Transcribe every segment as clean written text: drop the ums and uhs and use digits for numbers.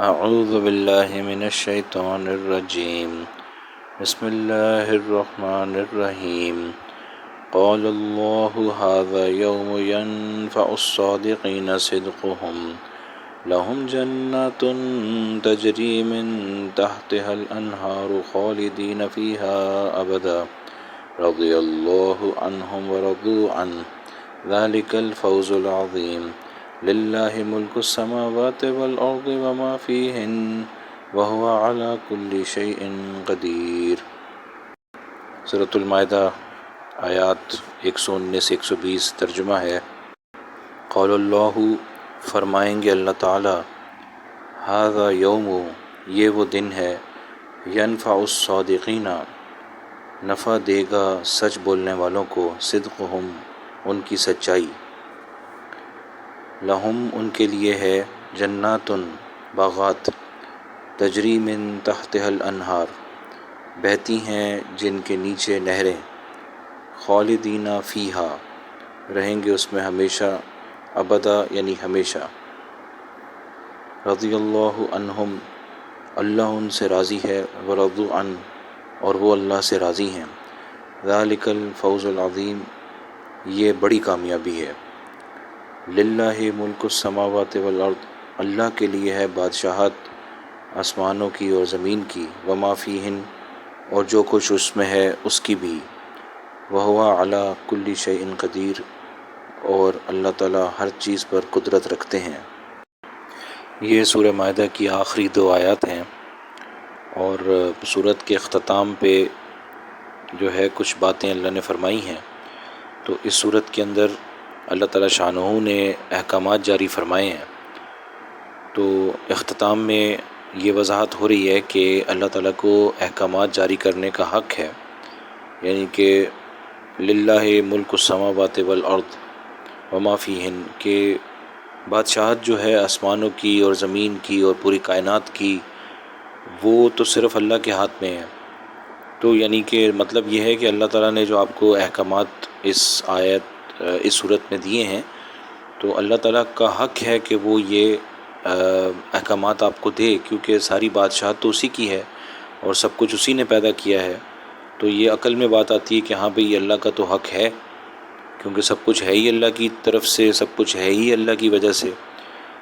اعوذ باللہ من الشیطان الرجیم بسم اللہ الرحمن الرحیم قال اللہ هذا یوم ينفع الصادقین صدقهم لهم جنات تجری من تحتها الانہار خالدین فیها ابدا رضی اللہ عنہم ورضوا عنہ ذلک الفوز العظیم للہ ملک السماوات والارض وما فیہن وہو علی کل شیء قدیر۔ سورۃ المائدہ آیات 119-120 ترجمہ ہے۔ قول اللہ، فرمائیں گے اللہ تعالی، ھذا یوم، یہ وہ دن ہے، ینفع الصادقین، نفع دے گا سچ بولنے والوں کو، صدقہم، ان کی سچائی، لہم، ان کے لیے ہے، جنات، باغات، تجری من تحتها الانہار، بہتی ہیں جن کے نیچے نہریں، خالدین فیہا، رہیں گے اس میں ہمیشہ، ابدا یعنی ہمیشہ، رضی اللہ عنہم، اللہ ان سے راضی ہے، ورضوا عنہ، اور وہ اللہ سے راضی ہیں، ذالک الفوز العظیم، یہ بڑی کامیابی ہے، للہ ملک السماوات والارض، اللہ کے لیے ہے بادشاہت آسمانوں کی اور زمین کی، وما فیہن، اور جو کچھ اس میں ہے اس کی بھی، وہو علی کل شیء قدیر، اور اللہ تعالیٰ ہر چیز پر قدرت رکھتے ہیں۔ یہ سورہ مائدہ کی آخری 2 آیات ہیں، اور سورت کے اختتام پہ جو ہے کچھ باتیں اللہ نے فرمائی ہیں۔ تو اس سورت کے اندر اللہ تعالیٰ شانہ نے احکامات جاری فرمائے ہیں، تو اختتام میں یہ وضاحت ہو رہی ہے کہ اللہ تعالیٰ کو احکامات جاری کرنے کا حق ہے، یعنی کہ للہ ملک السماوات والارض وما فیہن، کہ بادشاہت جو ہے آسمانوں کی اور زمین کی اور پوری کائنات کی، وہ تو صرف اللہ کے ہاتھ میں ہے۔ تو یعنی کہ مطلب یہ ہے کہ اللہ تعالیٰ نے جو آپ کو احکامات اس صورت میں دیے ہیں، تو اللہ تعالیٰ کا حق ہے کہ وہ یہ احکامات آپ کو دے، کیونکہ ساری بادشاہت تو اسی کی ہے اور سب کچھ اسی نے پیدا کیا ہے۔ تو یہ عقل میں بات آتی ہے کہ ہاں بھئی اللہ کا تو حق ہے، کیونکہ سب کچھ ہے ہی اللہ کی طرف سے، سب کچھ ہے ہی اللہ کی وجہ سے۔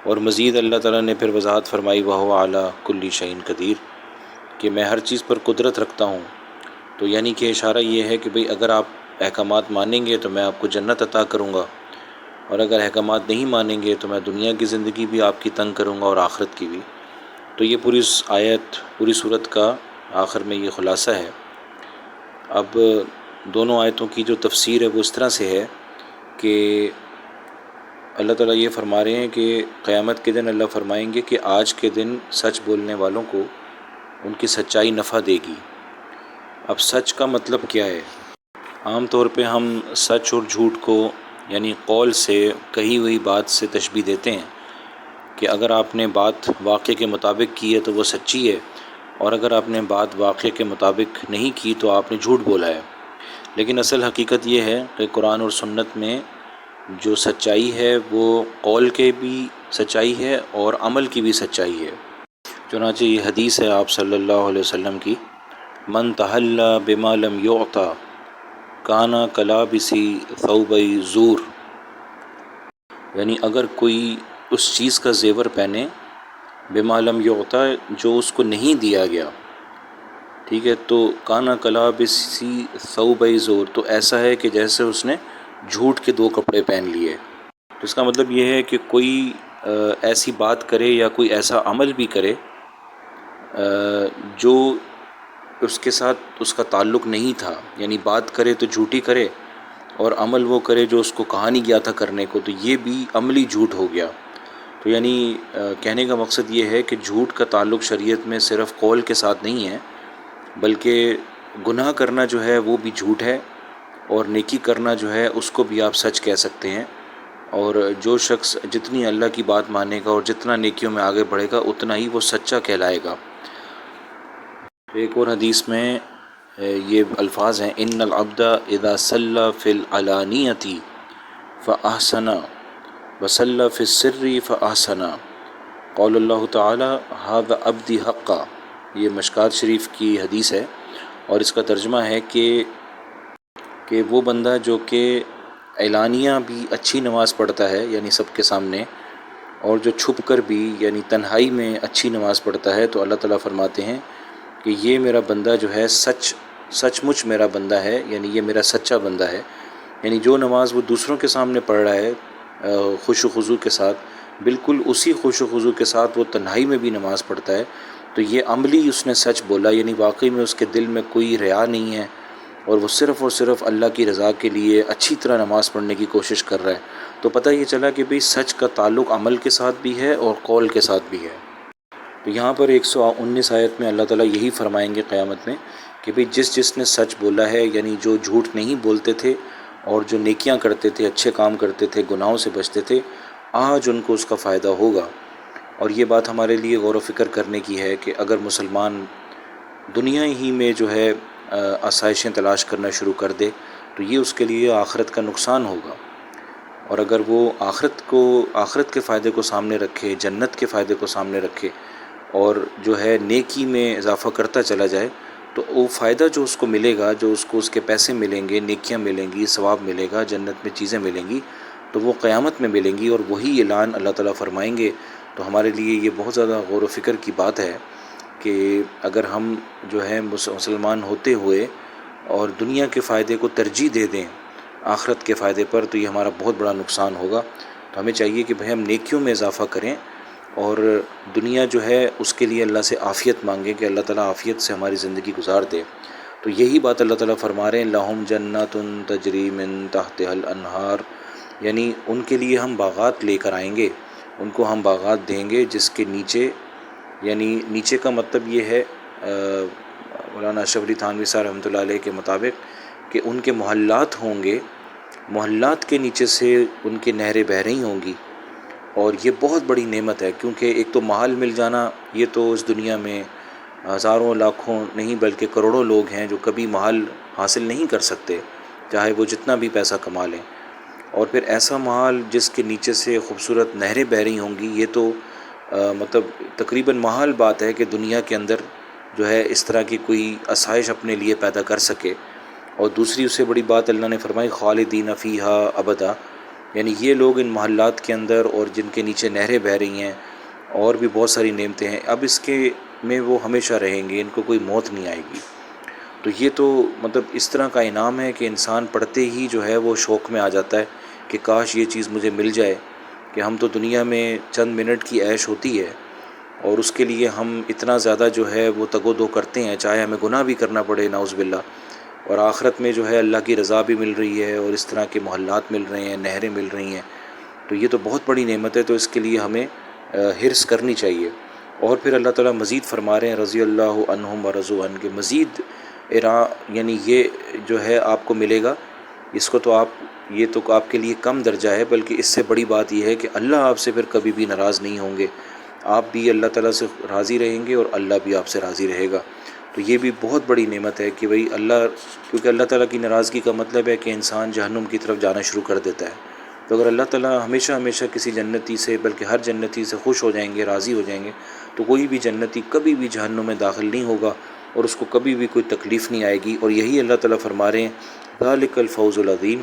اور مزید اللہ تعالیٰ نے پھر وضاحت فرمائی، وَهُوَ عَلَىٰ كُلِّ شَيْءٍ قَدِيرٌ، کہ میں ہر چیز پر قدرت رکھتا ہوں۔ تو یعنی کہ اشارہ یہ ہے کہ بھئی اگر آپ احکامات مانیں گے تو میں آپ کو جنت عطا کروں گا، اور اگر احکامات نہیں مانیں گے تو میں دنیا کی زندگی بھی آپ کی تنگ کروں گا اور آخرت کی بھی۔ تو یہ پوری آیت، پوری صورت کا آخر میں یہ خلاصہ ہے۔ اب دونوں آیتوں کی جو تفسیر ہے وہ اس طرح سے ہے کہ اللہ تعالیٰ یہ فرما رہے ہیں کہ قیامت کے دن اللہ فرمائیں گے کہ آج کے دن سچ بولنے والوں کو ان کی سچائی نفع دے گی۔ اب سچ کا مطلب کیا ہے؟ عام طور پہ ہم سچ اور جھوٹ کو یعنی قول سے، کہی ہوئی بات سے تشبیہ دیتے ہیں کہ اگر آپ نے بات واقعے کے مطابق کی ہے تو وہ سچی ہے، اور اگر آپ نے بات واقعے کے مطابق نہیں کی تو آپ نے جھوٹ بولا ہے۔ لیکن اصل حقیقت یہ ہے کہ قرآن اور سنت میں جو سچائی ہے وہ قول کے بھی سچائی ہے اور عمل کی بھی سچائی ہے۔ چنانچہ یہ حدیث ہے آپ صلی اللہ علیہ وسلم کی، من تحلی بما لم یعطى کان کلابس ثوبی زور، یعنی اگر کوئی اس چیز کا زیور پہنے، بما لم یعطى، جو اس کو نہیں دیا گیا، ٹھیک ہے، تو کانا کلابس ثوبی زور، تو ایسا ہے کہ جیسے اس نے جھوٹ کے 2 کپڑے پہن لیے۔ تو اس کا مطلب یہ ہے کہ کوئی ایسی بات کرے یا کوئی ایسا عمل بھی کرے جو اس کے ساتھ اس کا تعلق نہیں تھا، یعنی بات کرے تو جھوٹی کرے اور عمل وہ کرے جو اس کو کہا نہیں گیا تھا کرنے کو، تو یہ بھی عملی جھوٹ ہو گیا۔ تو یعنی کہنے کا مقصد یہ ہے کہ جھوٹ کا تعلق شریعت میں صرف قول کے ساتھ نہیں ہے، بلکہ گناہ کرنا جو ہے وہ بھی جھوٹ ہے، اور نیکی کرنا جو ہے اس کو بھی آپ سچ کہہ سکتے ہیں۔ اور جو شخص جتنی اللہ کی بات مانے گا اور جتنا نیکیوں میں آگے بڑھے گا اتنا ہی وہ سچا کہلائے گا۔ ایک اور حدیث میں یہ الفاظ ہیں، ان العبد اذا صلی فی العلانیۃ فاحسن وصلی فی السر فاحسن قول اللہ تعالی ھذا عبدی حقا، یہ مشکات شریف کی حدیث ہے، اور اس کا ترجمہ ہے کہ وہ بندہ جو کہ اعلانیہ بھی اچھی نماز پڑھتا ہے یعنی سب کے سامنے، اور جو چھپ کر بھی یعنی تنہائی میں اچھی نماز پڑھتا ہے، تو اللہ تعالیٰ فرماتے ہیں کہ یہ میرا بندہ جو ہے سچ مچ میرا بندہ ہے، یعنی یہ میرا سچا بندہ ہے۔ یعنی جو نماز وہ دوسروں کے سامنے پڑھ رہا ہے خوش و خضوع کے ساتھ، بالکل اسی خوش و خضوع کے ساتھ وہ تنہائی میں بھی نماز پڑھتا ہے، تو یہ عملی اس نے سچ بولا، یعنی واقعی میں اس کے دل میں کوئی ریا نہیں ہے، اور وہ صرف اور صرف اللہ کی رضا کے لیے اچھی طرح نماز پڑھنے کی کوشش کر رہا ہے۔ تو پتہ یہ چلا کہ بھئی سچ کا تعلق عمل کے ساتھ بھی ہے اور قول کے ساتھ بھی ہے۔ تو یہاں پر 119 آیت میں اللہ تعالیٰ یہی فرمائیں گے قیامت میں کہ بھئی جس نے سچ بولا ہے، یعنی جو جھوٹ نہیں بولتے تھے اور جو نیکیاں کرتے تھے، اچھے کام کرتے تھے، گناہوں سے بچتے تھے، آج ان کو اس کا فائدہ ہوگا۔ اور یہ بات ہمارے لیے غور و فکر کرنے کی ہے کہ اگر مسلمان دنیا ہی میں جو ہے آسائشیں تلاش کرنا شروع کر دے تو یہ اس کے لیے آخرت کا نقصان ہوگا، اور اگر وہ آخرت کے فائدے کو سامنے رکھے، جنت کے فائدے کو سامنے رکھے، اور جو ہے نیکی میں اضافہ کرتا چلا جائے، تو وہ فائدہ جو اس کو ملے گا، جو اس کو اس کے پیسے ملیں گے، نیکیاں ملیں گی، ثواب ملے گا، جنت میں چیزیں ملیں گی، تو وہ قیامت میں ملیں گی، اور وہی اعلان اللہ تعالیٰ فرمائیں گے۔ تو ہمارے لیے یہ بہت زیادہ غور و فکر کی بات ہے کہ اگر ہم جو ہے مسلمان ہوتے ہوئے اور دنیا کے فائدے کو ترجیح دے دیں آخرت کے فائدے پر، تو یہ ہمارا بہت بڑا نقصان ہوگا۔ تو ہمیں چاہیے کہ بھئی ہم نیکیوں میں اضافہ کریں، اور دنیا جو ہے اس کے لیے اللہ سے عافیت مانگیں کہ اللہ تعالیٰ عافیت سے ہماری زندگی گزار دے۔ تو یہی بات اللہ تعالیٰ فرما رہے ہیں، لَهُمْ جَنَّاتٌ تَجْرِي مِن تَحْتِهَا الْأَنْهَارُ، یعنی ان کے لیے ہم باغات لے کر آئیں گے، ان کو ہم باغات دیں گے جس کے نیچے، یعنی نیچے کا مطلب یہ ہے مولانا اشرف علی تھانوی صاحب رحمۃ اللہ علیہ کے مطابق کہ ان کے محلات ہوں گے، محلات کے نیچے سے ان کے نہریں بہہ رہی ہوں گی، اور یہ بہت بڑی نعمت ہے، کیونکہ ایک تو محل مل جانا، یہ تو اس دنیا میں ہزاروں لاکھوں نہیں بلکہ کروڑوں لوگ ہیں جو کبھی محل حاصل نہیں کر سکتے، چاہے وہ جتنا بھی پیسہ کما لیں، اور پھر ایسا محل جس کے نیچے سے خوبصورت نہریں بہہ رہی ہوں گی، یہ تو مطلب تقریباً محال بات ہے کہ دنیا کے اندر جو ہے اس طرح کی کوئی آسائش اپنے لیے پیدا کر سکے۔ اور دوسری اس سے بڑی بات اللہ نے فرمائی خالدین فیہا ابدا، یعنی یہ لوگ ان محلات کے اندر اور جن کے نیچے نہریں بہہ رہی ہیں اور بھی بہت ساری نعمتیں ہیں، اب اس کے میں وہ ہمیشہ رہیں گے، ان کو کوئی موت نہیں آئے گی۔ تو یہ تو مطلب اس طرح کا انعام ہے کہ انسان پڑھتے ہی جو ہے وہ شوق میں آ جاتا ہے کہ کاش یہ چیز مجھے مل جائے، کہ ہم تو دنیا میں چند منٹ کی عیش ہوتی ہے اور اس کے لیے ہم اتنا زیادہ جو ہے وہ تگ و دو کرتے ہیں، چاہے ہمیں گناہ بھی کرنا پڑے نعوذ باللہ، اور آخرت میں جو ہے اللہ کی رضا بھی مل رہی ہے اور اس طرح کے محلات مل رہے ہیں، نہریں مل رہی ہیں، تو یہ تو بہت بڑی نعمت ہے، تو اس کے لیے ہمیں حرص کرنی چاہیے۔ اور پھر اللہ تعالیٰ مزید فرما رہے ہیں رضی اللہ عنہم ورضوا عنہ، کہ مزید یعنی یہ جو ہے آپ کو ملے گا، اس کو تو یہ تو آپ کے لیے کم درجہ ہے، بلکہ اس سے بڑی بات یہ ہے کہ اللہ آپ سے پھر کبھی بھی ناراض نہیں ہوں گے، آپ بھی اللہ تعالیٰ سے راضی رہیں گے اور اللہ بھی آپ سے راضی رہے گا۔ تو یہ بھی بہت بڑی نعمت ہے کہ بھئی کیونکہ اللہ تعالیٰ کی ناراضگی کا مطلب ہے کہ انسان جہنم کی طرف جانا شروع کر دیتا ہے، تو اگر اللہ تعالیٰ ہمیشہ ہمیشہ کسی جنتی سے بلکہ ہر جنتی سے خوش ہو جائیں گے، راضی ہو جائیں گے، تو کوئی بھی جنتی کبھی بھی جہنم میں داخل نہیں ہوگا اور اس کو کبھی بھی کوئی تکلیف نہیں آئے گی۔ اور یہی اللہ تعالیٰ فرما رہے ہیں ذالک الفوز العظیم،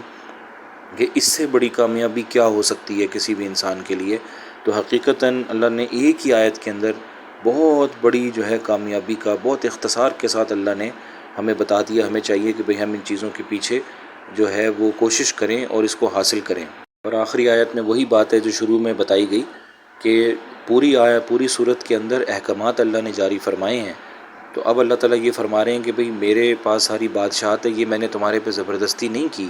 کہ اس سے بڑی کامیابی کیا ہو سکتی ہے کسی بھی انسان کے لیے۔ تو حقیقتاً اللہ نے ایک ہی آیت کے اندر بہت بڑی جو ہے کامیابی کا بہت اختصار کے ساتھ اللہ نے ہمیں بتا دیا۔ ہمیں چاہیے کہ بھئی ہم ان چیزوں کے پیچھے جو ہے وہ کوشش کریں اور اس کو حاصل کریں۔ اور آخری آیت میں وہی بات ہے جو شروع میں بتائی گئی کہ پوری صورت کے اندر احکامات اللہ نے جاری فرمائے ہیں، تو اب اللہ تعالیٰ یہ فرما رہے ہیں کہ بھئی میرے پاس ساری بادشاہت ہے، یہ میں نے تمہارے پہ زبردستی نہیں کی،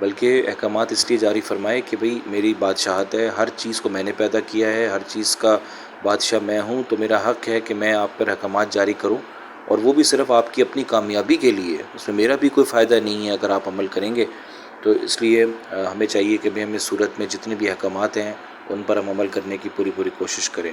بلکہ احکامات اس لیے جاری فرمائے کہ بھئی میری بادشاہت ہے، ہر چیز کو میں نے پیدا کیا ہے، ہر چیز کا بادشاہ میں ہوں، تو میرا حق ہے کہ میں آپ پر احکامات جاری کروں، اور وہ بھی صرف آپ کی اپنی کامیابی کے لیے، اس میں میرا بھی کوئی فائدہ نہیں ہے اگر آپ عمل کریں گے۔ تو اس لیے ہمیں چاہیے کہ ہم اس صورت میں جتنے بھی احکامات ہیں ان پر ہم عمل کرنے کی پوری کوشش کریں۔